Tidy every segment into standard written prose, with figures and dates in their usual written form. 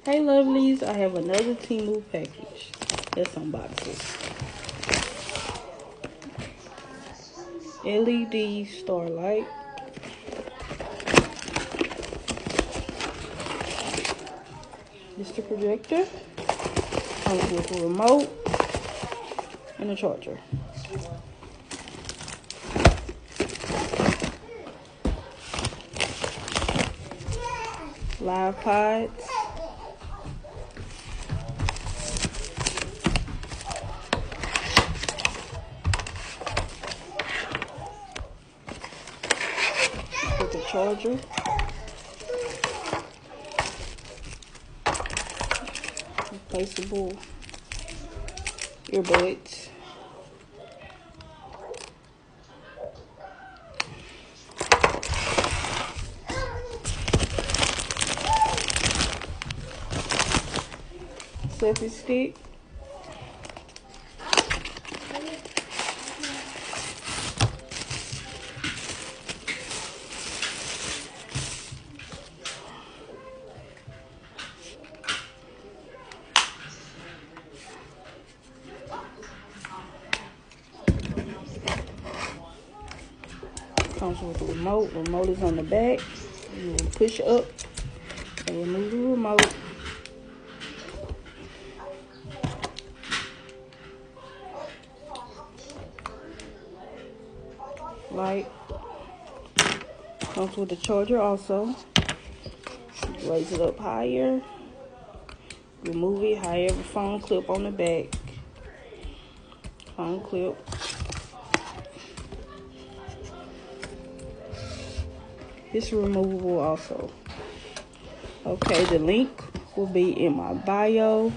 Hey lovelies, I have another Temu package. Let's unbox it. LED starlight. This is the projector. Comes with a remote and a charger. Live pods. With the charger. Replaceable earbuds. Selfie stick. Comes with the remote. The remote is on the back. You will push up and remove the remote. Light. Comes with the charger also. Raise it up higher. Remove it. However, phone clip on the back. Phone clip. It's removable also. Okay, the link will be in my bio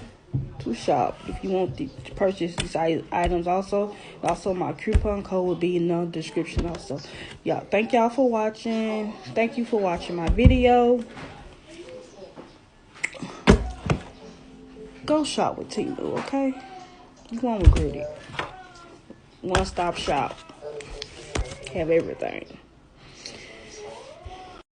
to shop if you want to purchase these items also. Also, my coupon code will be in the description also. Yeah, thank y'all for watching. Thank you for watching my video. Go shop with Temu, okay? You won't regret it. One-stop shop. Have everything.